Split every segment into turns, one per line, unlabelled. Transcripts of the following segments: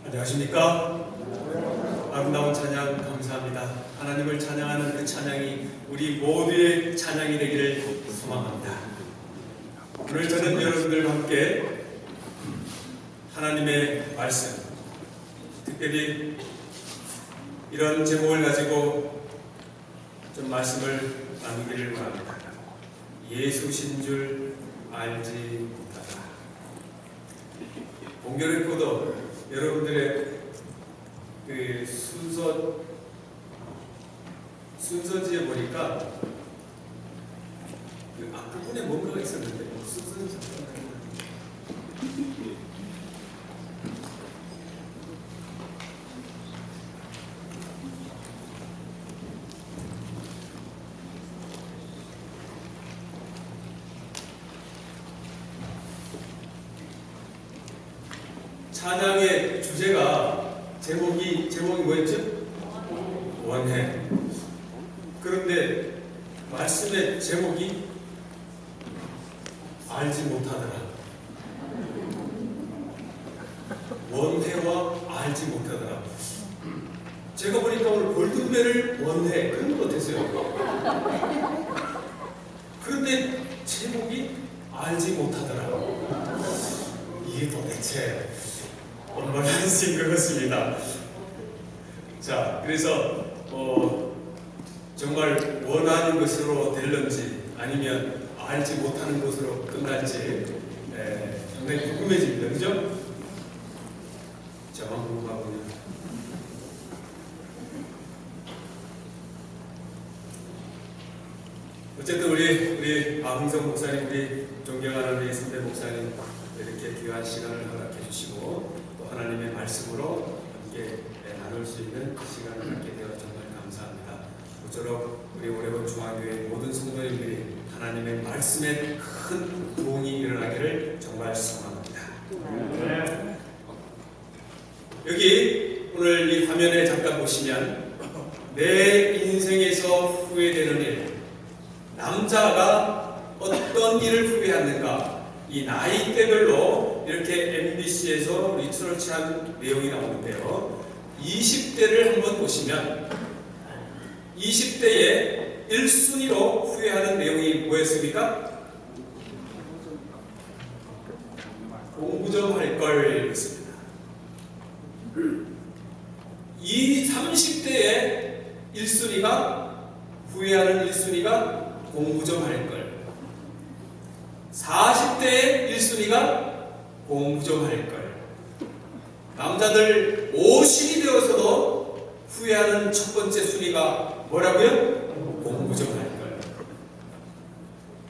안녕하십니까? 아름다운 찬양 감사합니다. 하나님을 찬양하는 그 찬양이 우리 모두의 찬양이 되기를 소망합니다. 오늘 저는 여러분들과 함께 하나님의 말씀, 특별히 이런 제목을 가지고 좀 말씀을 나누기를 원합니다. 예수신 줄 알지 못하다. 공교롭고도 여러분들의 그 순서지에 보니까 그 앞부분에 뭔가가 있었는데 순서는 잠깐만요. 찬양의 주제가 제목이 뭐였죠? 원해. 그런데 말씀의 제목이 알지 못하더라. 원해와 알지 못하더라. 제가 보니까 오늘 골든벨을 원해 그런 거 못했어요. 그런데 제목이 알지 못하더라고. 이게 도대체 얼마나 쓴 것 같습니다. 자, 그래서 정말 원하는 것으로 될런지 아니면 알지 못하는 것으로 끝날지 상당히 궁금해집니다. 그죠? 저만 궁금하군요. 어쨌든 우리 황성 목사님, 우리 존경하는 우리 선배 목사님 이렇게 귀한 시간을 허락해 주시고 또 하나님의 말씀으로 함께 나눌 수 있는 시간을 갖게 되어 정말 감사합니다. 모쪼록 우리 오레곤 중앙교회 모든 성도님들이 하나님의 말씀에 큰 부흥이 일어나기를 정말 소망합니다. 여기 오늘 이 화면에 잠깐 보시면 내 인생에서 후회되는 일, 남자가 어떤 일을 후회하는가, 이 나이대별로 이렇게 MBC에서 리서치한 내용이 나오는데요. 20대를 한번 보시면 20대의 1순위로 후회하는 내용이 뭐였습니까? 공부 좀 할 걸 했습니다. 이 30대의 1순위가 후회하는 1순위가 공부 좀 할 걸. 40대의 1순위가 공부 좀 할 걸. 남자들 50이 되어서도 후회하는 첫 번째 순위가 뭐라고요? 공부 좀 할 걸.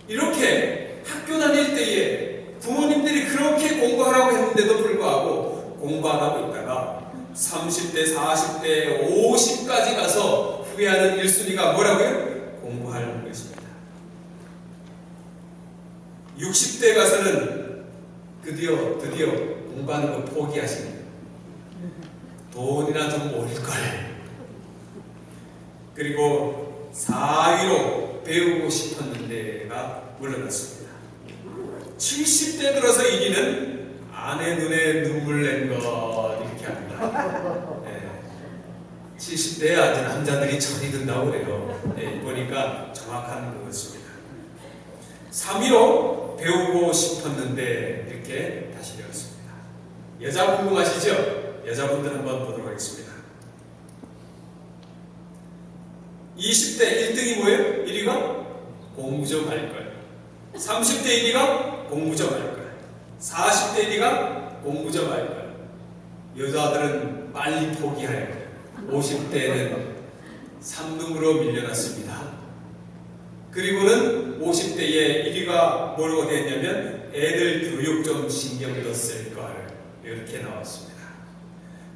이렇게 학교 다닐 때에 부모님들이 그렇게 공부하라고 했는데도 불구하고 공부 안 하고 있다가 30대, 40대, 50까지 가서 후회하는 1순위가 뭐라고요? 공부하는 것입니다. 60대 가서는 드디어 공부하는 거 포기하십니다. 돈이나 좀 모을 걸. 그리고 4위로 배우고 싶었는데가 물러났습니다. 70대 들어서 1위는 아내 눈에 눈물 낸 것 이렇게 합니다. 70대에 아주 남자들이 철이 든다고 그래요. 보니까 정확한 것 같습니다. 3위로 배우고 싶었는데 이렇게 다시 되었습니다. 여자 궁금하시죠? 여자분들 한번 보도록 하겠습니다. 20대 1등이 뭐예요? 1위가 공부 좀 할 걸. 30대 1위가 공부 좀 할 걸. 40대 1위가 공부 좀 할 걸. 여자들은 빨리 포기할 걸. 50대는 3등으로 밀려났습니다. 그리고는 50대의 1위가 뭐라고 되었냐면 애들 교육 좀 신경 더 쓸 걸 이렇게 나왔습니다.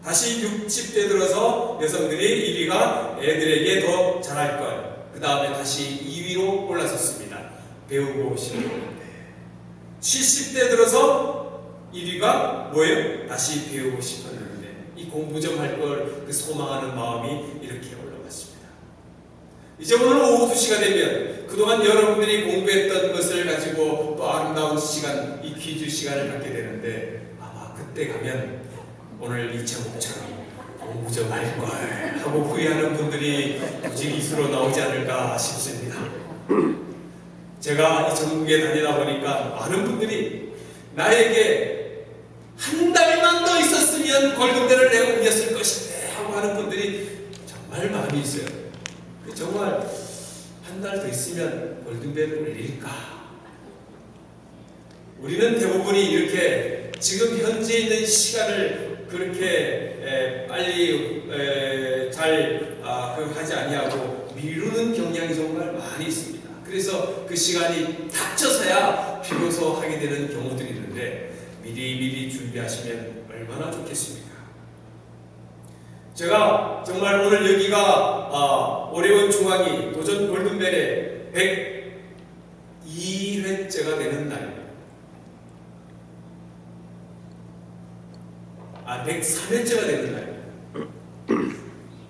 다시 60대 들어서 여성들이 1위가 애들에게 더 잘할 걸. 그 다음에 다시 2위로 올라섰습니다. 배우고 싶었는데. 70대 들어서 1위가 뭐예요? 다시 배우고 싶었는데. 이 공부 좀 할 걸 그 소망하는 마음이 이렇게 올라갔습니다. 이제 오늘 오후 2시가 되면 그동안 여러분들이 공부했던 것을 가지고 또 아름다운 시간, 이 퀴즈 시간을 갖게 되는데 아마 그때 가면 오늘 이 제목처럼 공부 좀 할 걸 하고 후회하는 분들이 부지기수로 나오지 않을까 싶습니다. 제가 이 전국에 다니다 보니까 많은 분들이 나에게 한 달만 더 있었으면 골든벨을 내가 울렸을 것인데 하고 하는 분들이 정말 많이 있어요. 정말 한 달 더 있으면 골든벨을 울릴까? 우리는 대부분이 이렇게 지금 현재 있는 시간을 그렇게 빨리 잘 하지 아니하고 미루는 경향이 정말 많이 있습니다. 그래서 그 시간이 닥쳐서야 비로소 하게 되는 경우들이 있는데 미리 준비하시면 얼마나 좋겠습니까? 제가 정말 오늘 여기가 오레곤 중앙이 도전 골든벨의 102회째가 되는 날입니다. 103회째가 되는 날입니다.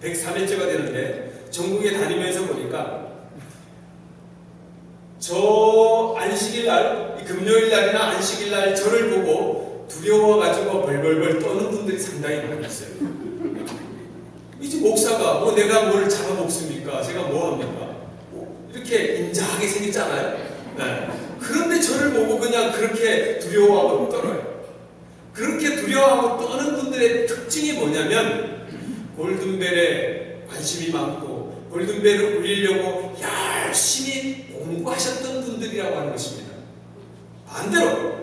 103회째가 되는데 전국에 다니면서 보니까 저 안식일날, 금요일 날이나 안식일날 저를 보고 두려워가지고 벌벌벌 떠는 분들이 상당히 많이 있어요. 이제 무슨 목사가 뭐 내가 뭘 잡아먹습니까? 제가 뭐 합니까? 이렇게 인자하게 생겼잖아요. 네. 그런데 저를 보고 그냥 그렇게 두려워하고 떨어요. 그렇게 두려워하고 떠는 분들의 특징이 뭐냐면 골든벨에 관심이 많고 골든벨을 울리려고 열심히 공부하셨던 분들이라고 하는 것입니다. 반대로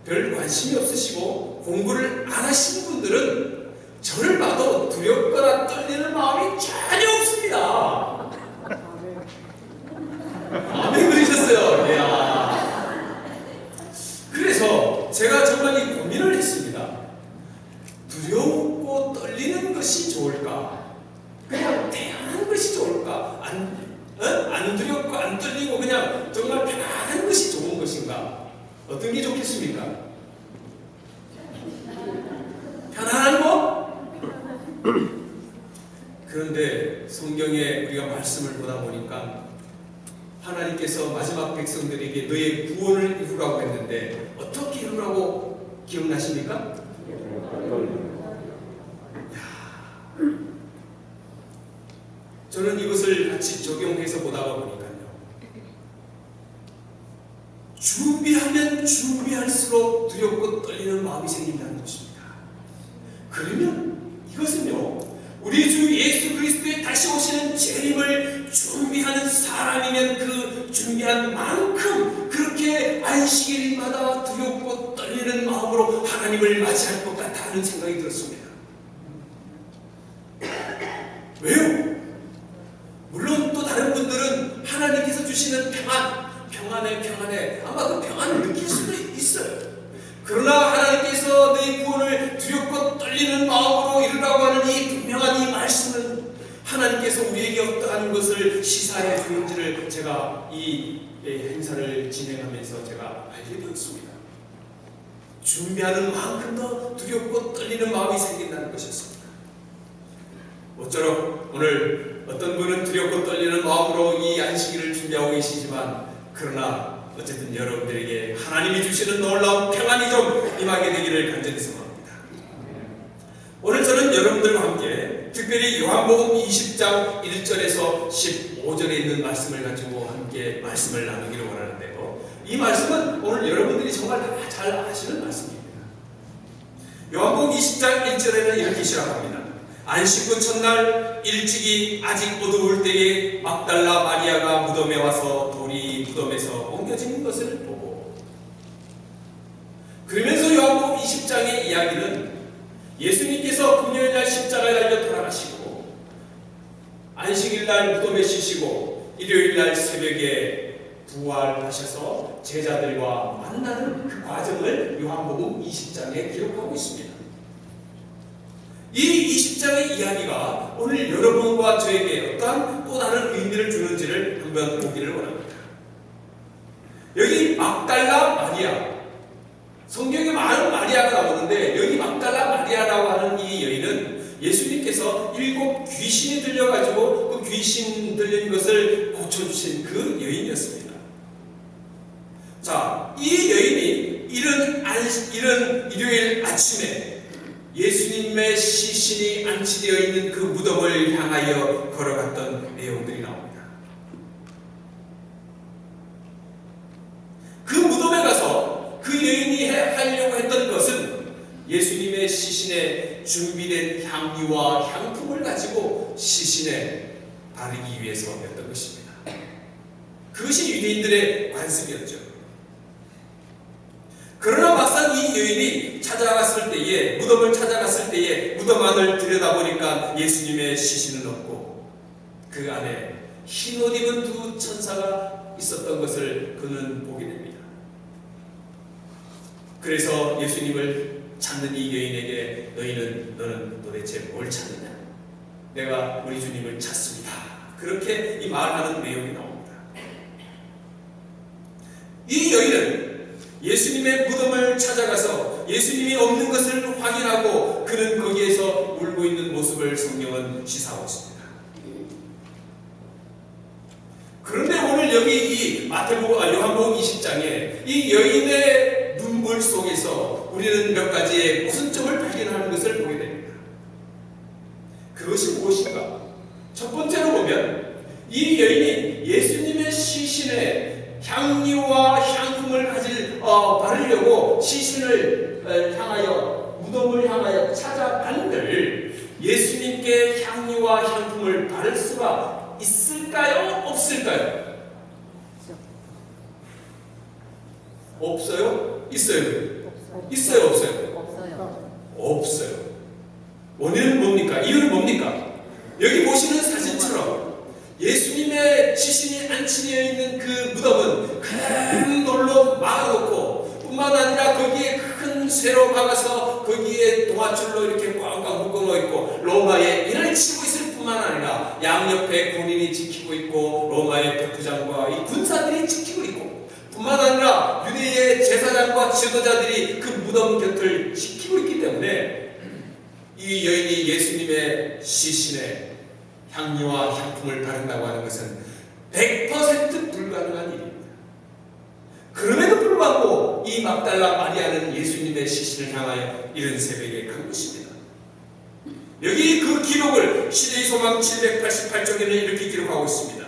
별 관심이 없으시고 공부를 안 하시는 분들은 저를 봐도 두렵거나 떨리는 마음이 전혀 없습니다. 아멘 그러셨어요. 이야. 그래서 제가 정말 이 고민을 했습니다. 두렵고 떨리는 것이 좋을까? 그냥 태연한 것이 좋을까? 안 두렵고 안 떨리고 그냥 정말 편안한 것이 좋은 것인가? 어떤 게 좋겠습니까? 편안한 거? 그런데 성경에 우리가 말씀을 보다 보니까 하나님께서 마지막 백성들에게 너의 구원을 이루라고 했는데 어떻게 이루라고 기억나십니까? 저는 이것을 같이 적용해서 보다가 보니까요. 준비하면 준비할수록 두렵고 떨리는 마음이 생긴다는 것입니다. 그러면 이것은요, 우리 주 예수 그리스도의 다시 오시는 재림을 준비하는 사람이면 그 준비한 만큼 그렇게 안식일마다 두렵고 떨리는 마음으로 하나님을 맞이할 것 같다는 생각이 들었습니다. 왜요? 물론 또 다른 분들은 하나님께서 주시는 평안에 아마 그 평안을 느낄 수도 있어요. 그러나 하나님께서 내 구원을 두렵고 떨리는 마음으로 이루라고 하는 이 분명한 이 말씀은 하나님께서 우리에게 어떠한 것을 시사해 주는지를 제가 이 행사를 진행하면서 제가 알게 되었습니다. 준비하는 만큼 더 두렵고 떨리는 마음이 생긴다는 것이었습니다. 모쪼록 오늘 어떤 분은 두렵고 떨리는 마음으로 이 안식일을 준비하고 계시지만 그러나 어쨌든 여러분들에게 하나님이 주시는 놀라운 평안이 좀 임하게 되기를 간절히 소망합니다. 오늘 저는 여러분들과 함께 특별히 요한복음 20장 1절에서 15절에 있는 말씀을 가지고 함께 말씀을 나누기를 원하는데요. 이 말씀은 오늘 여러분들이 정말 다 잘 아시는 말씀입니다. 요한복음 20장 1절에는 이렇게 시작합니다. 안식구 첫날 일찍이 아직 어두울 때에 막달라 마리아가 무덤에 와서 돌이 무덤에서 옮겨진 것을 보고, 그러면서 요한복음 20장의 이야기는 예수님께서 금요일날 십자가에 달려 돌아가시고 안식일날 무덤에 쉬시고 일요일날 새벽에 부활하셔서 제자들과 만나는 그 과정을 요한복음 20장에 기록하고 있습니다. 이 20장의 이야기가 오늘 여러분과 저에게 어떠한 또 다른 의미를 주는지를 한번 보기를 원합니다. 여기 막달라 마리아, 성경에 많은 마리아가 나오는데 여기 막달라 마리아라고 하는 이 여인은 예수님께서 7 귀신이 들려가지고 그 귀신 들린 것을 고쳐주신 그 여인이었습니다. 자, 이 여인이 이른 일요일 아침에 예수님의 시신이 안치되어 있는 그 무덤을 향하여 걸어갔던 내용들이 나옵니다. 그 무덤에 가서 그 여인이 하려고 했던 것은 예수님의 시신에 준비된 향유와 향품을 가지고 시신에 바르기 위해서였던 것입니다. 그것이 유대인들의 관습이었죠. 그러나 막상 이 여인이 무덤을 찾아갔을 때에 무덤 안을 들여다보니까 예수님의 시신은 없고 그 안에 흰 옷 입은 2 천사가 있었던 것을 그는 보게 됩니다. 그래서 예수님을 찾는 이 여인에게 너는 도대체 뭘 찾느냐? 내가 우리 주님을 찾습니다. 그렇게 이 말하는 내용이 나옵니다. 이 여인은 예수님의 무덤을 찾아가서 예수님이 없는 것을 확인하고 그는 거기에서 울고 있는 모습을 성경은 시사하고 있습니다. 그런데 오늘 여기 이 요한복음 20장에 이 여인의 눈물 속에서 우리는 몇 가지의 모순점을 발견하는 것을 보게 됩니다. 그것이 무엇인가? 첫 번째로 보면 이 여인이 예수님의 시신에 향유와 향품을 바르려고 시신을 향하여 무덤을 향하여 찾아간들 예수님께 향유와 향품을 바를 수가 있을까요? 없을까요? 없어요? 있어요? 있어요? 없어요? 없어요. 원인은 뭡니까? 이유는 뭡니까? 여기 보시는 사진처럼 예수님의 시신이 안치되어 있는 그 무덤은 큰 돌로 막아놓고 뿐만 아니라 거기에 큰 쇠로 박아서 거기에 동아줄로 이렇게 꽝꽝 묶어놓고 있고 로마의 인을 치고 있을 뿐만 아니라 양옆에 군인이 지키고 있고 로마의 백부장과 이 군사들이 지키고 있고 뿐만 아니라 유대의 제사장과 지도자들이 그 무덤 곁을 지키고 있기 때문에 이 여인이 예수님의 시신에 향유와 향품을 바른다고 하는 것은 100% 불가능한 일입니다. 그럼에도 불구하고 이 막달라 마리아는 예수님의 시신을 향하여 이른 새벽에 간 것입니다. 여기 그 기록을 시대의 소망 788쪽에는 이렇게 기록하고 있습니다.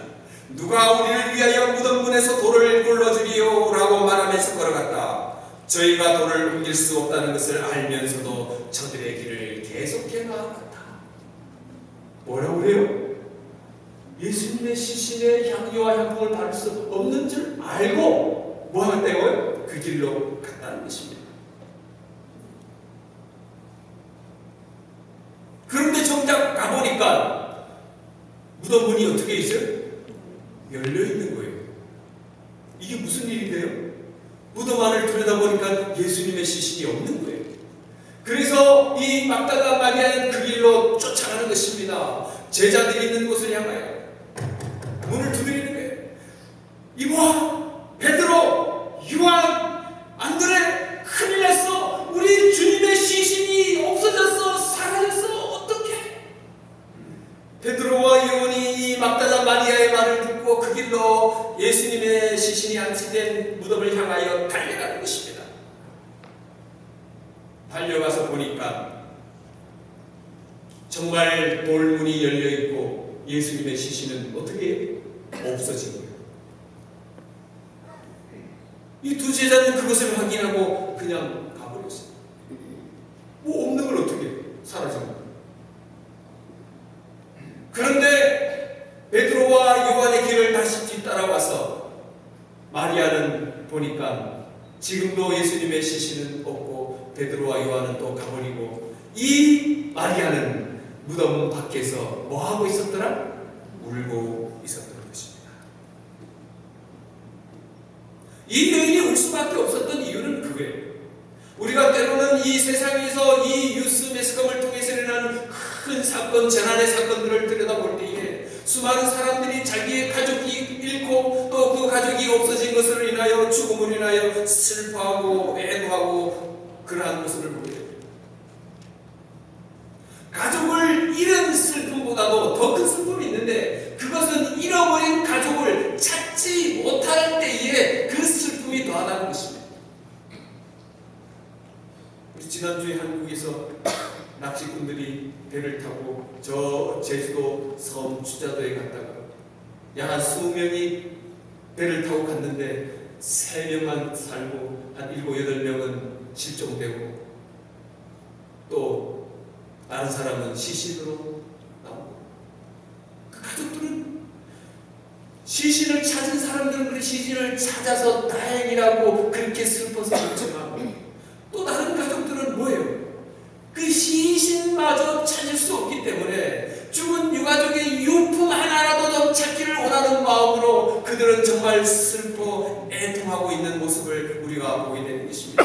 누가 우리를 위하여 무덤문에서 돌을 굴러주리요 라고 말하면서 걸어갔다. 저희가 돌을 옮길 수 없다는 것을 알면서도 저들의 길을 계속해 나아갔다. 뭐라고 그래요? 예수님의 시신에 향유와 향품을 바를 수 없는 줄 알고 뭐 하겠다고요? 그 길로 갔다는 것입니다. 그런데 정작 가보니까 무덤 문이 어떻게 있어요? 열려있는 거예요. 이게 무슨 일인데요? 무덤 안을 들여다보니까 예수님의 시신이 없는 거예요. 그래서 이 막달라 마리아는 그 길로 쫓아가는 것입니다. 제자들이 있는 곳을 향하여 문을 두드리는 거예요. 이봐, 베드로, 요한, 안드레, 큰일 났어. 우리 주님의 시신이 없어졌어. 사라졌어. 어떡해? 베드로와 요한이 이 막달라 마리아의 말을 듣고 그 길로 예수님의 시신이 안치된 무덤을 향하여 달려가는 것입니다. 달려가서 보니까 정말 돌문이 열려있고 예수님의 시신은 어떻게 없어진 거예요. 이 두 제자는 그것을 확인하고 그냥 가버렸어요. 뭐 없는 걸 어떻게 사라진 거예요. 그런데 베드로와 요한의 길을 다시 뒤따라와서 마리아는 보니까 지금도 예수님의 시신은 없고 베드로와 요한은 또 가버리고 이 마리아는 무덤 밖에서 뭐하고 있었더라? 울고 있었던 것입니다. 이 여인이 울 수밖에 없었던 이유는 그거예요. 우리가 때로는 이 세상에서 이 뉴스 매스컴을 통해서 일어나는 큰 사건, 재난의 사건들을 들여다볼 때에 수많은 사람들이 자기의 가족이 잃고 또 그 가족이 없어진 것으로 인하여 죽음으로 인하여 슬퍼하고 애도하고 그러한 모습을 보게 됩니다. 가족을 잃은 슬픔보다도 더 큰 슬픔이 있는데 그것은 잃어버린 가족을 찾지 못할 때에 그 슬픔이 더하다는 것입니다. 지난주에 한국에서 낚시꾼들이 배를 타고 저 제주도 섬 주자도에 갔다가 약 한 20명이 배를 타고 갔는데 3명만 살고 한 7, 8명은 실종되고 또 다른 사람은 시신으로 나오고 그 가족들은 시신을 찾은 사람들은 그 시신을 찾아서 다행이라고 그렇게 슬퍼서 그렇지만 또 다른 가족들은 뭐예요? 그 시신마저 찾을 수 없기 때문에 죽은 유가족의 유품 하나라도 더 찾기를 원하는 마음으로 그들은 정말 슬퍼 애통하고 있는 모습을 우리가 보게 되는 것입니다.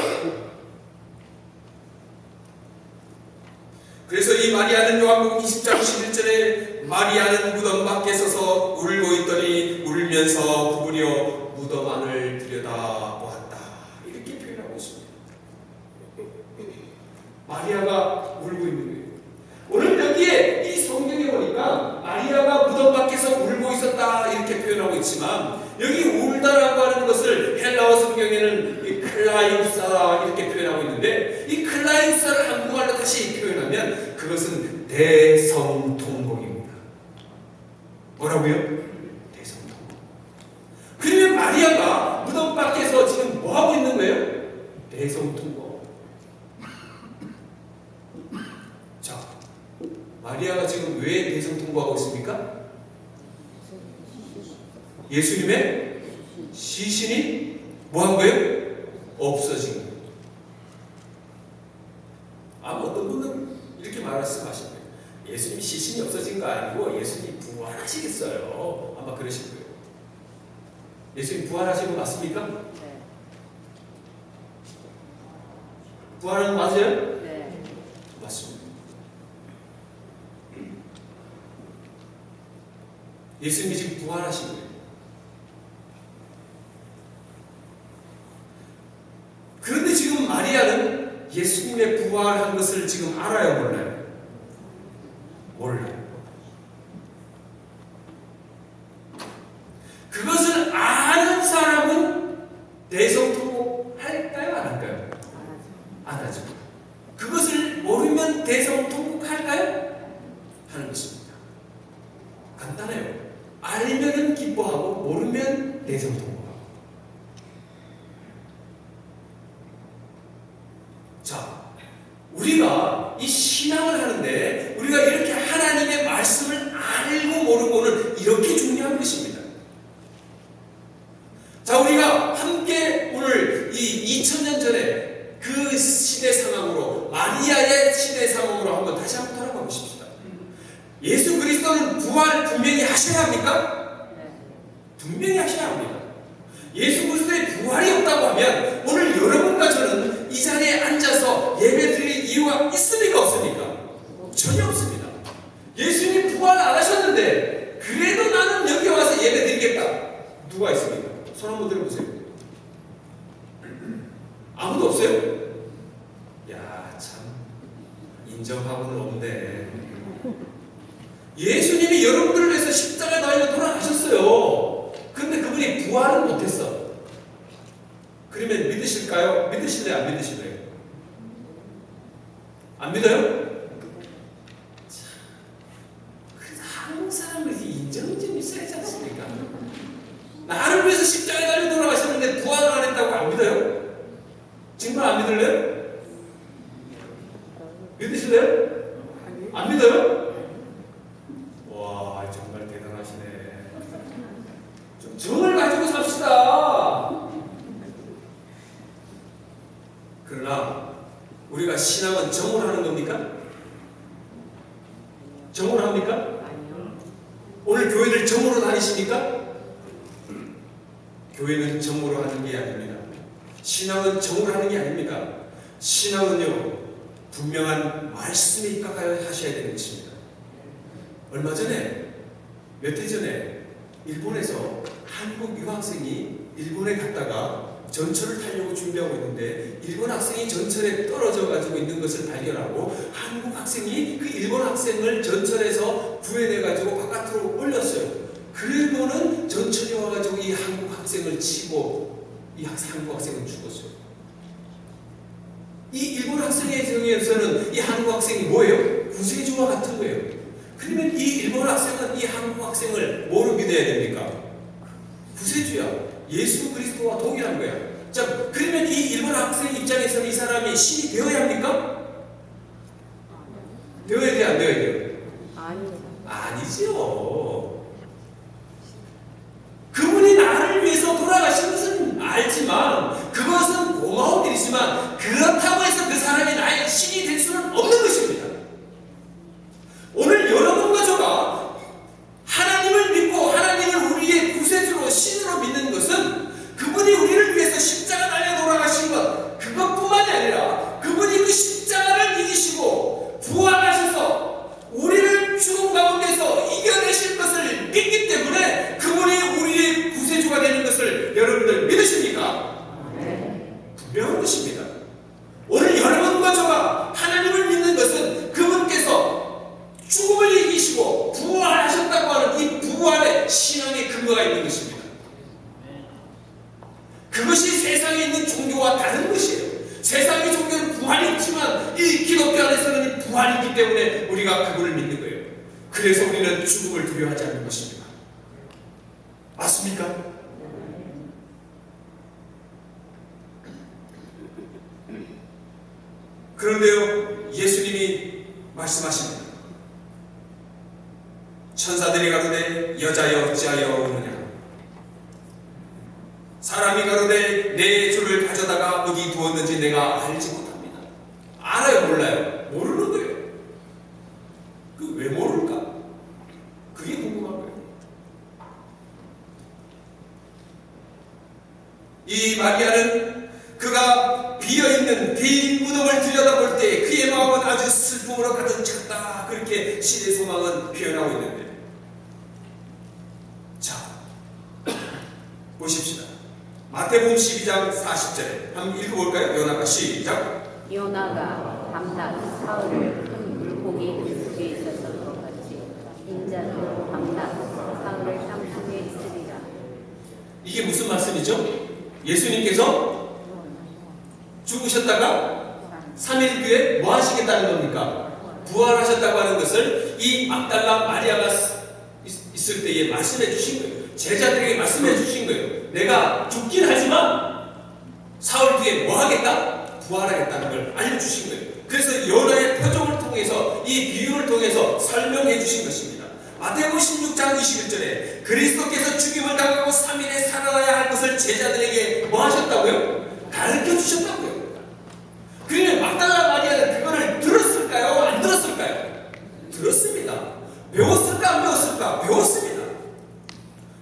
그래서 이 마리아는 요한복음 20장 11절에 마리아는 무덤 밖에 서서 울고 있더니 울면서 구부려 무덤 안을 들여다보았다. 이렇게 표현하고 있습니다. 마리아가 울고 있는 거예요. 오늘 여기에 이 성경에 보니까 마리아가 무덤 밖에서 울고 있었다 이렇게 표현하고 있지만 여기 울다라고 하는 것을 헬라어 성경에는 이 클라이우사 이렇게 표현하고 있는데 이 클라이우사를 한국말로 다시 표현하면 그것은 대성 대성통곡입니다. 뭐라고요? 대성통곡. 그러면 마리아가 무덤 밖에서 지금 뭐 하고 있는 거예요? 대성통곡. 자, 마리아가 지금 왜 대성통곡하고 있습니까? 예수님의 시신이 뭐 한 거예요? 없어진 거예요. 어떤 분은 이렇게 말씀하신 거예요. 예수님 시신이 없어진 거 아니고 예수님 부활하시겠어요. 아마 그러실 거예요. 예수님 부활하신 거 맞습니까?
네.
부활은 맞아요?
네.
맞습니다. 예수님이 지금 부활하신 거예요. 그런데 지금 마리아는 예수님의 부활한 것을 지금 알아요, 몰라요? 몰라요. 그것을 아는 사람은 대성통곡 할까요, 안 할까요? 안 하죠. 그것을 모르면 대성통곡 할까요? 하는 것입니다. 간단해요. 알면은 기뻐하고 모르면 대성통곡. 자, 우리가 이 신앙을 하는데 우리가 이렇게 하나님의 말씀을 알고 모르고는 이렇게 중요한 것입니다. 자, 우리가 함께 오늘 이 2000년 전에 그 시대 상황으로, 마리아의 시대 상황으로 한번 다시 한번 돌아가 보십시다. 예수 그리스도는 부활 분명히 하셔야 합니까? 분명히 하셔야 합니다. 예수 그리스도의 부활이 없다고 하면 오늘 여러분과 저는 이 자리에 앉아서 예배 드릴 이유가 있습니까? 없습니까? 전혀 없습니다. 예수님 부활 안 하셨는데 그래도 나는 여기 와서 예배 드리겠다. 누가 있습니까? 손 한번 들어보세요. 아무도 없어요? 야, 참 인정하고는 없네. 예수님이 여러분들을 위해서 십자가에 달려 돌아가셨어요. 근데 그분이 부활은 못했어. 그러면 믿으실까요? 믿으실래요? 안 믿으실래요? 안 믿어요? 그래서 한국 사람들이 인정이 좀 있어야지 않습니까? 나를 위해서 십자가에 달려 돌아가셨는데 부활을 안 했다고 안 믿어요? 정말 안 믿을래요? 믿으실래요? 안 믿어요? 와, 정말 대단하시네. 좀 정을 가지고 삽시다. 그러나 우리가 신앙은 정을 하는 겁니까? 정을 합니까?
아니요.
오늘 교회를 정으로 다니십니까? 교회는 정으로 하는 게 아닙니다. 신앙은 정으로 하는 게 아닙니다. 신앙은요, 분명한 말씀에 입각하여 하셔야 되는 것입니다. 얼마 전에, 몇 해 전에 일본에서 한국 유학생이 일본에 갔다가 전철을 타려고 준비하고 있는데 일본 학생이 전철에 떨어져 가지고 있는 것을 발견하고 한국 학생이 그 일본 학생을 전철에서 구해내 가지고 바깥으로 올렸어요. 그리고는 전철이 와가지고 이 한국 학생을 치고 이 한국 학생은 죽었어요. 이 일본 학생의 경우에서는 이 한국 학생이 뭐예요? 구세주와 같은 거예요. 그러면 이 일본 학생은 이 한국 학생을 뭐로 믿어야 됩니까? 구세주야. 예수 그리스도와 동일한 거야. 자, 그러면 이 일본 학생 입장에서는 이 사람이 신이 되어야 합니까? 되어야 돼, 안 되어야 돼요? 아니죠. 그분이 나를 위해서 돌아가신 것은 알지만, 그것은 고마운 일이지만, 그렇다고 해서 그 사람이 나의 신이 될 수는 없는 것입니다. 오늘 여러분과 저가 하나님을 믿고 하나님을 우리의 구세주로 신으로 믿는 것은 그분이 우리를 위해서 십자가 달려 돌아가신 것, 그것뿐만이 아니라 그분이 그 십자가를 이기시고 부활하셔서 우리를 죽음 가운데서 이겨내실 것을 믿기 때문에 그분이 우리의 구세주가 되는 것을 여러분들 믿으십니까?
네.
분명한 것입니다. 오늘 여러분과 저가 하나님을 믿는 것은 그분께서 죽음을 이기시고 부활하셨다고 하는 이 부활의 신앙의 근거가 있는 것입니다. 그것이 세상에 있는 종교와 다른 것이에요. 세상의 종교는 부활이 없지만 이 기독교 안에서는 부활이 있기 때문에 우리가 그분을 믿는 거예요. 그래서 우리는 죽음을 두려워하지 않는 것입니다. 맞습니까? 그런데요, 예수님이 말씀하십니다. 천사들이 가로되 여자여 어찌하여 우느냐, 사람이 가로되 내 주를 가져다가 어디 두었는지 내가 알지 못합니다. 알아요, 몰라요? 모르는 거예요. 그 왜 모를까? 그게 궁금한 거예요. 이 마리아는 그가 비어있는 빈 무덤을 들여다볼 때 그의 마음은 아주 슬픔으로 가득 찼다, 그렇게 시대 소망은 표현하고 있는데, 자, 보십시다. 마태복음 12장 40절에 한번 읽어볼까요? 요나가 시작.
요나가 밤낮 사흘을 큰 물고기 속에 있었던 것 같이 인자도 밤낮 사흘을 땅 속에 있으리라.
이게 무슨 말씀이죠? 예수님께서 죽으셨다가 3일 뒤에 뭐 하시겠다는 겁니까? 부활하셨다고 하는 것을 이 막달라 마리아가 있을 때에 말씀해 주신 거예요. 제자들에게 말씀해 주신 거예요. 내가 죽긴 하지만 사흘 뒤에 뭐 하겠다? 부활하겠다는 걸 알려주신 거예요. 그래서 요나의 표정을 통해서, 이 비유를 통해서 설명해 주신 것입니다. 마태복음 16장 21절에 그리스도께서 죽임을 당하고 3일에 살아나야 할 것을 제자들에게 뭐 하셨다고요? 가르쳐 주셨다고요. 그러면 막달라 마리아는 그거를 들었을까요? 안 들었을까요? 들었습니다. 배웠을까? 안 배웠을까? 배웠습니다.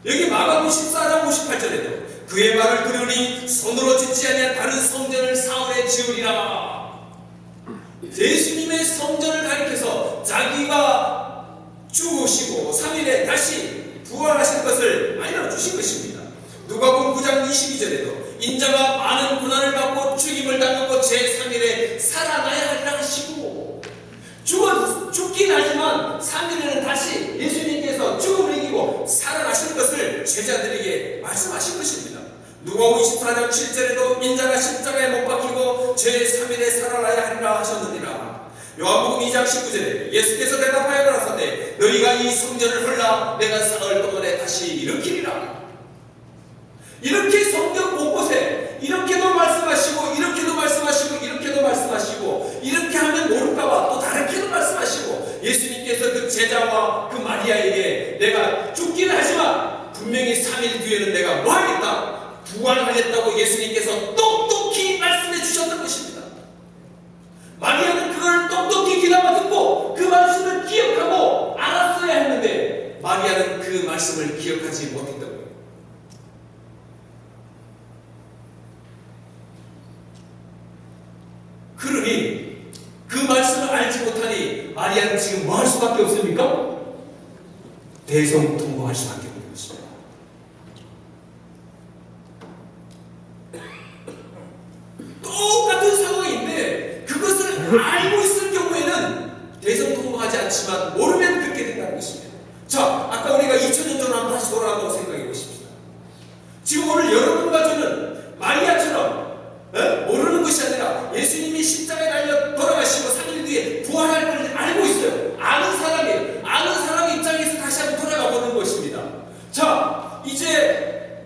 여기 마가복음 14장 58절에도 그의 말을 들으니 손으로 짓지 아니한 다른 성전을 사흘에 지으리라. 예수님의 성전을 가리켜서 자기가 죽으시고 3일에 다시 부활하실 것을 알려주신 것입니다. 누가복음 9장 22절에도 인자가 많은 고난을 받고 죽임을 당하고 제3일에 살아나야 하리라 하시고, 죽긴 하지만 3일에는 다시 예수님께서 죽음을 이기고 살아나실 것을 제자들에게 말씀하신 것입니다. 누가복음 24장 7절에도 인자가 십자가에 못 박히고 제3일에 살아나야 하리라 하셨느니라. 요한복음 2장 19절에 예수께서 대답하여 가라사대 너희가 이 성전을 헐라 내가 사흘 동안에 다시 일으키리라. 이렇게 성경 곳곳에 이렇게도 말씀하시고 이렇게도 말씀하시고 이렇게도 말씀하시고, 이렇게 하면 모를까봐 또 다르게도 말씀하시고, 예수님께서 그 제자와 그 마리아에게 내가 죽기는 하지만 분명히 3일 뒤에는 내가 뭐 하겠다? 부활하겠다고 예수님께서 똑똑히 말씀해 주셨던 것입니다. 마리아는 그걸 똑똑히 귀담아 듣고 그 말씀을 기억하고 알았어야 했는데 마리아는 그 말씀을 기억하지 못했던 거예요. 그러니 그 말씀을 알지 못하니 마리아는 지금 뭐 할 수밖에 없습니까? 대성통곡할 수밖에 없는 것입니다. 똑같은 상황인데 그것을 알고 있을 경우에는 대성통곡하지 않지만 모르면 그렇게 된다는 것입니다. 자, 아까 우리가 2000년 전으로 한번 다시 돌아간다고 생각해 보십시다. 지금 오늘 여러분과 저는 마리아처럼 모르는 것이 아니라 예수님이 십자가에 달려 돌아가시고 3일 뒤에 부활할 걸 알고 있어요. 아는 사람 입장에서 다시 한번 돌아가 보는 것입니다. 자, 이제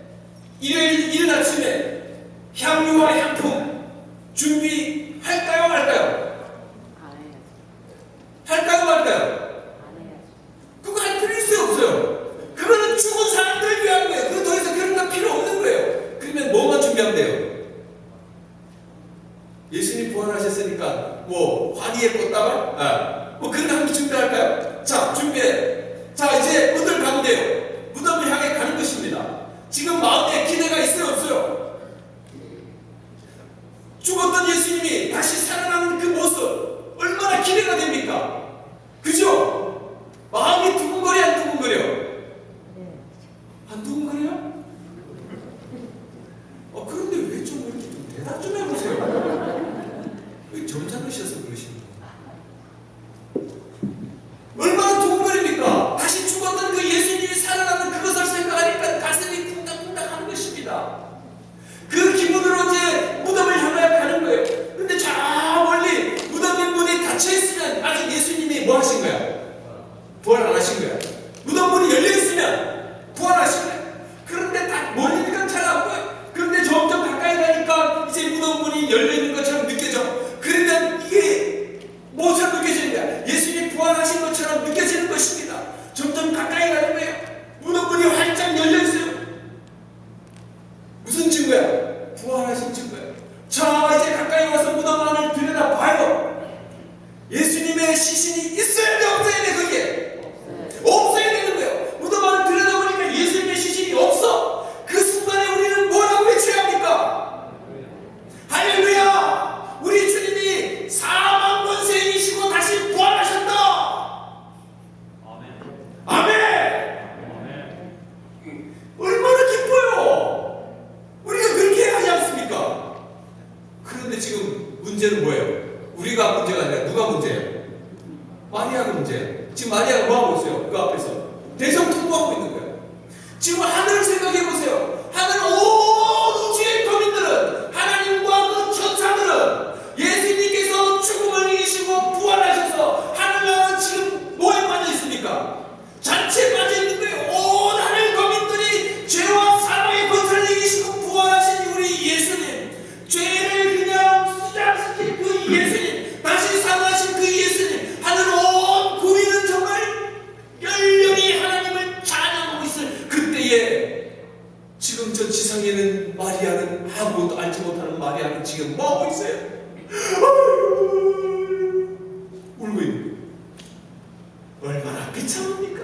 일요일 이른 아침에 향유와 향품 준비할까요 말까요? 할까요 말까요? 그거 할 필요 있어요 없어요? 그거는 죽은 사람들 위한 거예요. 그거 더 이상 그런 거 필요 없는 거예요. 그 앞에서 대성통곡하고 있는 거예요. 지금 하늘을 생각해 보세요. 하늘 온 우주의 거민들은, 하나님과 그 천사들은 예수님께서 죽음을 이기시고 부활하셔서 하늘나라는 지금 뭐에 빠져 있습니까? 잔치에 빠져 있는 거예요. 온 하늘 거민들이 죄와 사망의 권세를 이기시고 부활하신 우리 예수님, 죄를 그냥 수장시킨 그 예수님, 다시 살아나신 그 예수님, 하늘 온 구민은 정말 열렬히 하나님을 찬양하고 있을 그때에 지금 저 지상에는 마리아는 아무것도 알지 못하는 마리아는 지금 뭐하고 있어요? 울고 있는 거예요. 얼마나 비참합니까?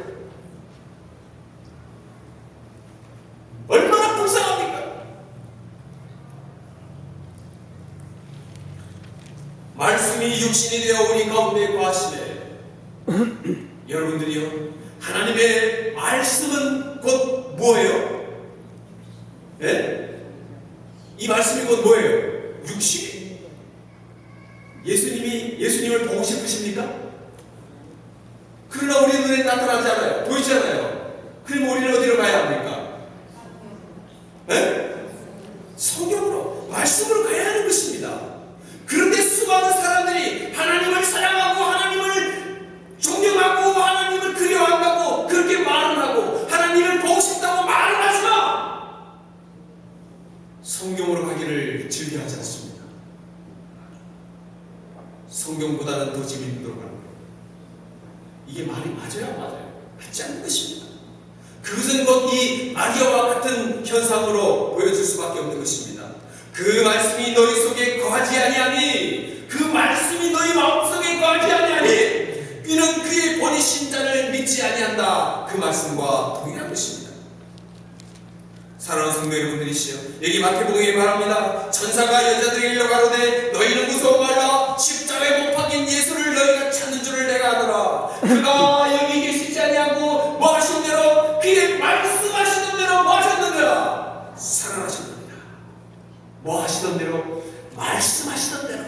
얼마나 불쌍합니까? 말씀이 육신이 되어 우리 가운데 거하시네. 여러분들이요, 하나님의 말씀은 곧 뭐예요? 예? 이 말씀이 곧 뭐예요? 육신. 예수님을 보고 싶으십니까? 그러나 우리 눈에 나타나지 않아요. 보이지 않아요. 그럼 우리는 어디로 가야 합니까? 예? 성경으로, 말씀으로 가야 하는 것입니다. 그런데 수많은 사람들이 하나님을 사랑하고 하나님을 존경하고 하나님을 그리워한다고 그렇게 말을 하고 하나님을 보고 싶다고 말을 하지만 성경으로 가기를 즐겨하지 않습니다. 성경보다는 더 재미있도록 하는 거예요. 이게 말이 맞아요? 안 맞아요? 맞지 않는 것입니다. 그것은 곧 이 마리아와 같은 현상으로 보여줄 수밖에 없는 것입니다. 그 말씀이 너희 속에 거하지 아니하니, 그 말씀이 너희 마음속에 거하지 아니하니 이는 그의 보내신 자를 믿지 아니한다. 그 말씀과 동일한 것입니다. 사랑하는 성도 여러분들이시여, 여기 마태복음에 말합니다. 천사가 여자들에게 일러 가로되 너희는 무서워 말라. 십자가에 못 박힌 예수를 너희가 찾는 줄을 내가 아노라. 그가 여기 계시지 아니하고 뭐 하신 대로, 그의 말씀하시던 대로 뭐 하셨느냐? 살아나셨느니라. 뭐 하시던 대로? 말씀하시던 대로.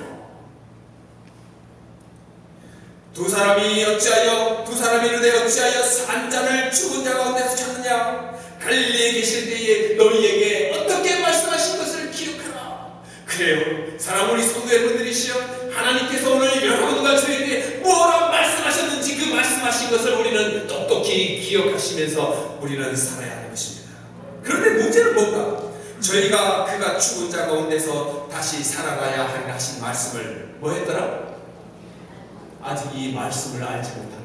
두 사람이 이르되 어찌하여 산 자를 죽은 자 가운데서 찾느냐? 갈릴리에 계실 때에 너희에게 어떻게 말씀하신 것을 기억하라. 그래요, 사랑 우리 성도 여러분들이시여, 하나님께서 오늘 여러분과 저에게 뭐라고 말씀하셨는지 그 말씀하신 것을 우리는 똑똑히 기억하시면서 우리는 살아야 하는 것입니다. 그런데 문제는 뭔가? 저희가 그가 죽은 자 가운데서 다시 살아가야 하리라 하신 말씀을 뭐 했더라? 아직 이 말씀을 알지 못합니다.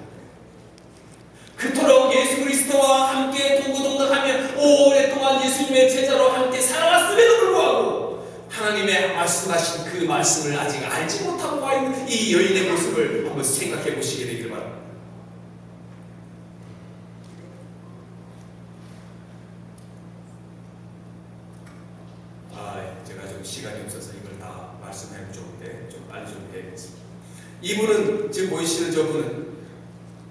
그토록 예수 그리스도와 함께 동고동락하며 오랫동안 예수님의 제자로 함께 살아왔음에도 불구하고 하나님의 말씀하신 그 말씀을 아직 알지 못하고 와 있는 이 여인의 모습을 한번 생각해 보시게 되기를 바랍니다. 제가 좀 시간이 없어서 이걸 다 말씀하기 좋은데 좀 빨리 좀 해야겠습니다. 이분은, 지금 보이시는 저분은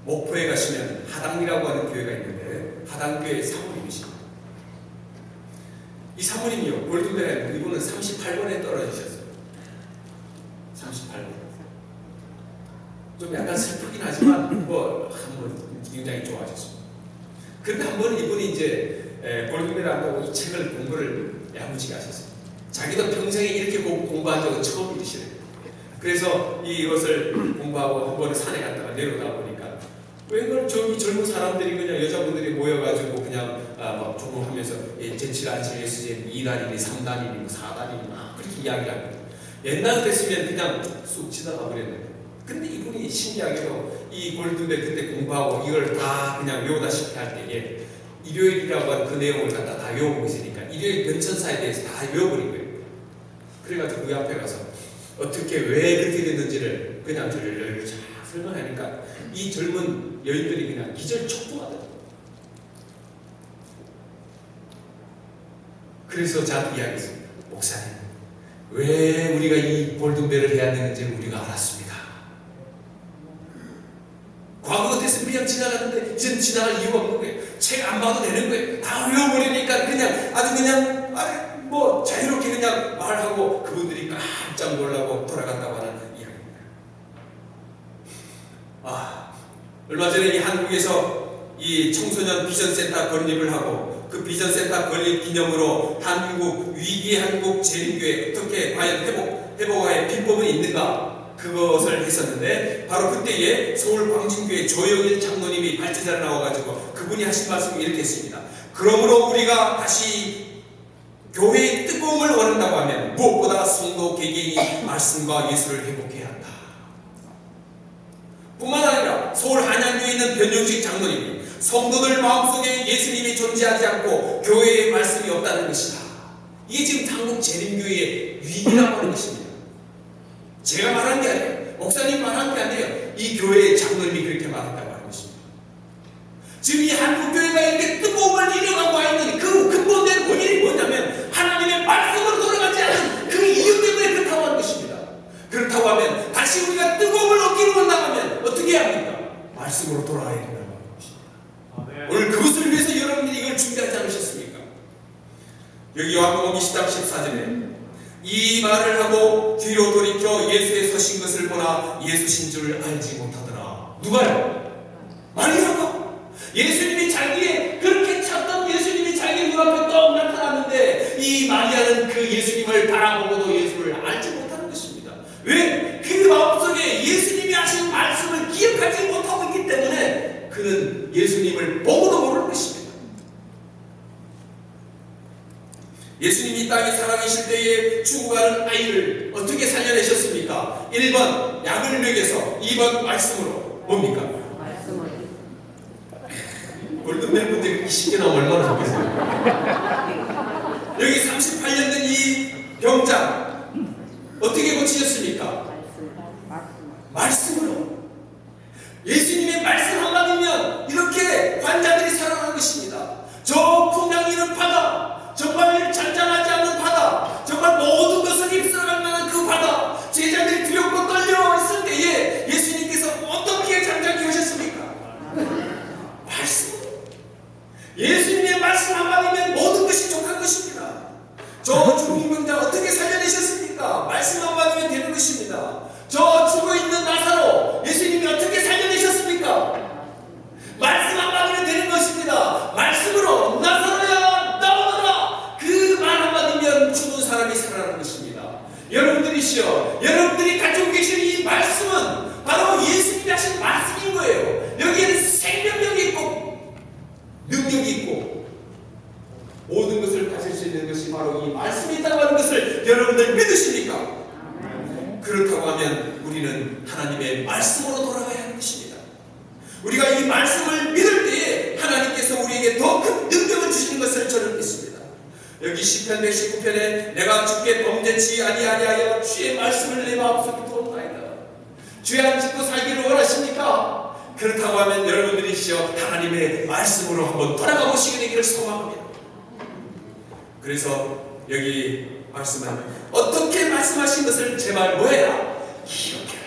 목포에 가시면 하당리라고 하는 교회가 있는데 하당교회 사모님이십니다. 이 사모님이요, 골든벨 이분은 38번에 떨어지셨어요. 38번. 좀 약간 슬프긴 하지만 뭐 한번 굉장히 좋아하셨습니다. 그런데 한 번은 이분이 이제 골든벨 한다고 이 책을 공부를 야무지게 하셨어요. 자기도 평생에 이렇게 공부한 적은 처음이시래요. 그래서 이것을 공부하고 한 번은 산에 갔다가 내려오다 보니까 웬걸 저기 젊은 사람들이 그냥 여자분들이 모여가지고 그냥 막 조공하면서 제7안실 예수님 2단이니 3단이니 4단이니 막 그렇게 이야기를 합니다. 옛날 됐으면 그냥 쑥 지나가 버렸는데, 근데 이분이 신기하게도 이 골든벨 그때 공부하고 이걸 다 그냥 외우다시피 할 때에 일요일이라고 하는 그 내용을 갖다 다 외우고 있으니까 일요일 변천사에 대해서 다 외워버린 거예요. 그래가지고 그 앞에 가서 어떻게 왜 그렇게 됐는지를 그냥 잘 설명하니까 이 젊은 여인들이 그냥 기절촉동하더라고요. 그래서 저한테 이야기했습니다. 목사님, 왜 우리가 이 골든벨을 해야 되는지를 우리가 알았습니다. 과거 같았으면 그냥 지나갔는데 이제는 지나갈 이유가 없는 거예요. 책 안 봐도 되는 거예요. 다 외워버리니까 그냥 아주 그냥 뭐 자유롭게 그냥 말하고 그분들이 깜짝 놀라고 돌아갔다고 하는 이야기입니다. 얼마 전에 이 한국에서 이 청소년 비전센터 건립을 하고 그 비전센터 건립 기념으로 한국 위기 한국 재림교회 어떻게 과연 회복의 비법은 있는가 그것을 했었는데 바로 그때에 서울 광진교회 조영일 장로님이 발제자를 나와가지고 그분이 하신 말씀이 이렇게 했습니다. 그러므로 우리가 다시 교회의 뜨거움을 원한다고 하면 무엇보다 성도 개개인이 말씀과 예수를 회복해야 한다. 뿐만 아니라 서울 한양교에 있는 변영식 장로님이 성도들 마음속에 예수님이 존재하지 않고 교회에 말씀이 없다는 것이다. 이게 지금 한국 재림교회의 위기라고 하는 것입니다. 제가 말한 게 아니에요. 목사님 말한 게 아니에요. 이 교회의 장로님이 그렇게 말한다고 하는 것입니다. 지금 이 한국교회가 이렇게 뜨거움을 잃어가고 와 있는 그 근본된 원인이 뭐냐면 하나님의 말씀으로 돌아가지 않은 그 이유 때문에 그렇다고 하는 것입니다. 그렇다고 하면 다시 우리가 뜨거움을 얻기를 원한다면 어떻게 해야 합니까? 말씀으로 돌아가야 된다는 것입니다. 오늘 그것을 위해서 여러분들이 이걸 준비하지 않으셨습니까? 여기 요한복음 20장 14절에 이 말을 하고 뒤로 돌이켜 예수의 서신 것을 보나 예수신 줄 알지 못하더라. 누가요? 마리아가. 예수님이 자기의 그렇게 찾던 예수님이 자기 눈앞에 떡 나타났는데 이 마리아는 그 예수님을 바라보고도 예수를 알지 못하는 것입니다. 왜? 그 마음속에 예수님이 하신 말씀을 기억하지 못하고 있기 때문에 그는 예수님을 보고도 모르는 것입니다. 예수님이 땅에 살아계실 때에 죽어가는 아이를 어떻게 살려내셨습니까? 1번 약을 먹여서 2번 말씀으로. 뭡니까?
말씀으로.
골든벨 분들 20개 나오면 얼마나 좋겠어요. 여기 38년 된 이 병장 어떻게 고치셨습니까? 말씀으로. 예수님의 말씀 한마디면 이렇게 환자들이 살아나는 것입니다. 저 풍랑이 있는 바다, 정말 잔잔하지 않는 바다, 정말 모든 것을 입술어갈 만한 그 바다, 제자들이 두렵고 떨려 있을 때에 예수님께서 어떻게 잠잠케 하셨습니까? 말씀. 예수님의 말씀 한마디면 모든 것이 족한 것입니다. 저 중풍병자 어떻게 살려내셨습니까? 말씀 한마디면 되는 것입니다. 저 죽어있는 나사로 예수님이 어떻게 살려내셨습니까? 말씀 한마디면 되는 것입니다. 말씀으로 나사로야 나오너라. 그 말 한마디면 죽은 사람이 살아나는 것입니다. 여러분들이시여, 여러분들이 가지고 계신 이 말씀은 바로 예수님이 하신 말씀인 거예요. 여기에는 생명력이 있고 능력이 있고 모든 것을 가질 수 있는 것이 바로 이 말씀이 있다고 하는 것을 여러분들 믿으십니까? 그렇다고 하면 우리는 하나님의 말씀으로 돌아가야 하는 것입니다. 우리가 이 말씀을 믿을 때에 하나님께서 우리에게 더 큰 능력을 주시는 것을 저는 믿습니다. 여기 시편 119편에 내가 주께 범죄치 아니하여 주의 말씀을 내 마음속에 두었나이다. 죄 안 짓고 살기를 원하십니까? 그렇다고 하면 여러분들이시여 하나님의 말씀으로 한번 돌아가 보시게 되기를 소망합니다. 그래서 여기 말씀은 어떻게 말씀하신 것을 제발 뭐해라? 기억해라.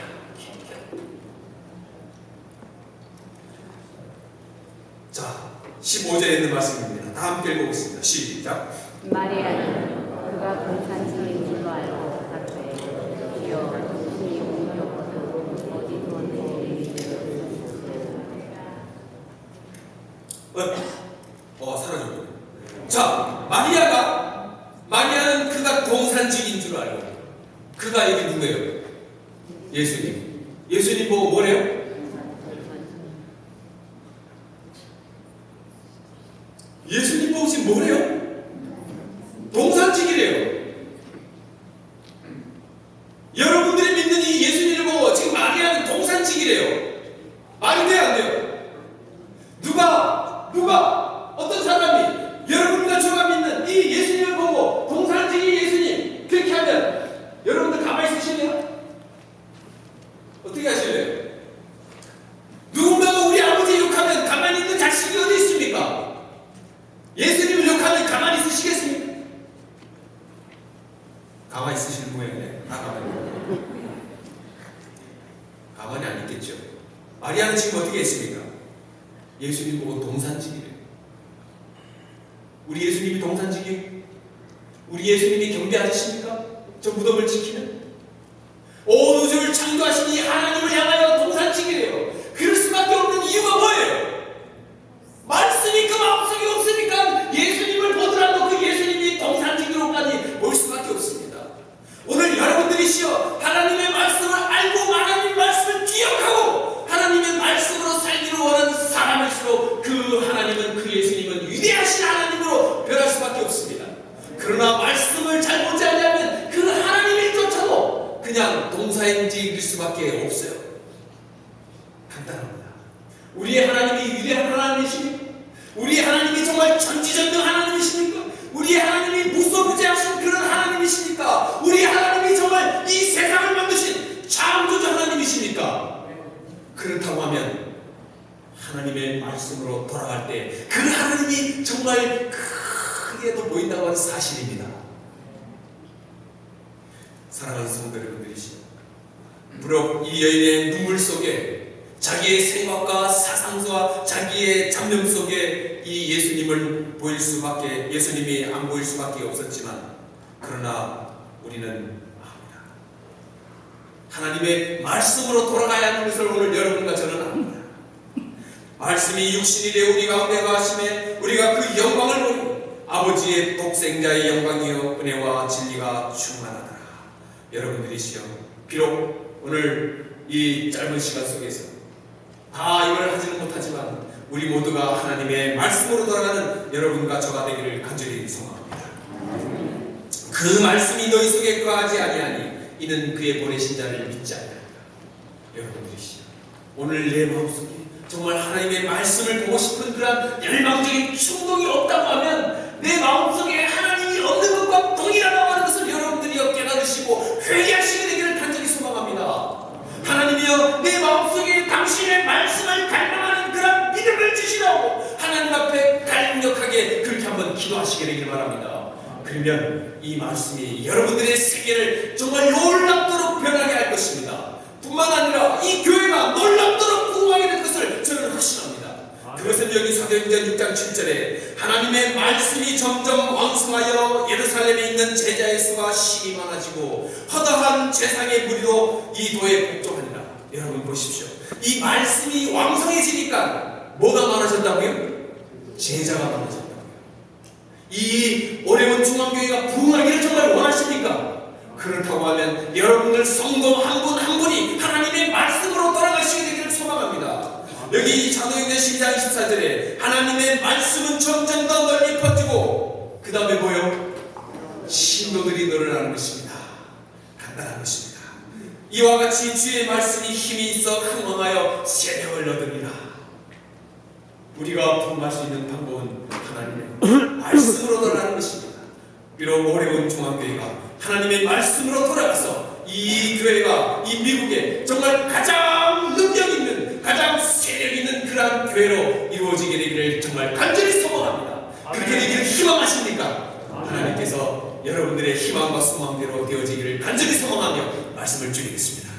자, 15절에 있는 말씀입니다. 다 함께 읽어보겠습니다. 시작.
마리아는 그가 공산주의인 줄로 알고 답해 주여 주님 공격거든 어디 두었는지
사라졌군요. 자, 마리아는 그가 동산직인 줄 알고 그가 여기 누구예요? 예수님. 예수님 보고 뭐래요? 예수님 보고 지금 뭐래요? 동산직이래요. 여러분들이 믿는 이 예수님을 보고 지금 마리아는 동산직이래요. 말이 돼요, 안 돼요? 누가 어떤 사람이 여러분과 저가 믿는 이 예수님을 보고 동산직이 예수님 그렇게 하면 여러분들 가만히 있으실래요? 어떻게 하실래요? 누군가가 우리 아버지 욕하면 가만히 있는 자식이 어디 있습니까? 예수님을 욕하면 가만히 있으시겠습니까? 가만히 있으시는 모양이네. 다 가만히 안 있겠죠. 마리아는 지금 어떻게 했습니까? 예수님 보고 동산직이래요. 우리 예수님이 동산직이에요? 우리 예수님이 경비 아저씨입니까? 저 무덤을 지키는? 온 우주를 창조하신 이 하나님을 향하여 동산직이래요. 그럴 수밖에 없는 이유가 뭐예요? 하나님이 정말 전지전능 하나님이십니까? 우리 하나님이 무소부재하신 그런 하나님이십니까? 우리 하나님이 정말 이 세상을 만드신 창조주 하나님이십니까? 그렇다고 하면 하나님의 말씀으로 돌아갈 때 그 하나님이 정말 크게도 보인다고 하는 사실입니다. 사랑하는 성도 여러분들이시죠. 무려 이 여인의 눈물 속에 자기의 생각과 사상과 자기의 잡념 속에 이 예수님을 보일 수밖에, 예수님이 안 보일 수밖에 없었지만, 그러나 우리는 압니다. 하나님의 말씀으로 돌아가야 하는 것을 오늘 여러분과 저는 압니다. 말씀이 육신이 되어 우리 가운데 거하심에 우리가 그 영광을 보니 아버지의 독생자의 영광이요 은혜와 진리가 충만하더라. 여러분들이시여, 비록 오늘 이 짧은 시간 속에서 다 이걸 하지는 못하지만 우리 모두가 하나님의 말씀으로 돌아가는 여러분과 저가 되기를 간절히 소망합니다. 그 말씀이 너희 속에 거하지 아니하니 이는 그의 보내신 자를 믿지 아니하리라. 여러분들이시여, 오늘 내 마음속에 정말 하나님의 말씀을 보고 싶은 그런 열망적인 충동이 없다고 하면 내 마음속에 하나님이 없는 것과 동일하다고 하는 것을 여러분들이 깨달으시고 회개하시게 되기를 간절히 소망합니다. 하나님이여, 내 마음속에 당신의 말씀을 갈망하는 그런 믿음을 주시라고 하나님 앞에 강력하게 그렇게 한번 기도하시게 되길 바랍니다. 그러면 이 말씀이 여러분들의 세계를 정말 놀랍도록 변하게 할 것입니다. 뿐만 아니라 이 교회가 놀랍도록 부흥하게 될 것을 저는 확신합니다. 그것은 여기 사도행전 6장 7절에 하나님의 말씀이 점점 왕성하여 예루살렘에 있는 제자의 수가 심히 많아지고 허다한 제상의 무리도 이 도에 복종하니라. 여러분 보십시오. 이 말씀이 왕성해지니까 뭐가 많아졌다고요? 제자가 많아졌다고요. 이 어려운 중앙교회가 부흥하기를 정말 원하십니까? 그렇다고 하면 여러분들 성도 한 분 한 분이 하나님의 말씀으로 돌아가시게 되기를 소망합니다. 여기 사도행전 12장 24절에 하나님의 말씀은 점점 더 널리 퍼지고 그 다음에 뭐요? 신도들이 늘어나는 것입니다. 간단한 것입니다. 이와 같이 주의 말씀이 힘이 있어 흥왕하여 세력을 얻으리라. 우리가 부흥할 수 있는 방법은 하나님의 말씀으로 돌아가는 것입니다. 비록 어려운 중앙교회가 하나님의 말씀으로 돌아가서 이 교회가 이 미국에 정말 가장 능력 있는, 가장 세력 있는 그러한 교회로 이루어지게 되기를 정말 간절히 소망합니다. 그렇게 되기를 희망하십니까? 하나님께서 여러분들의 희망과 소망대로 되어지기를 간절히 소망하며 말씀을 드리겠습니다.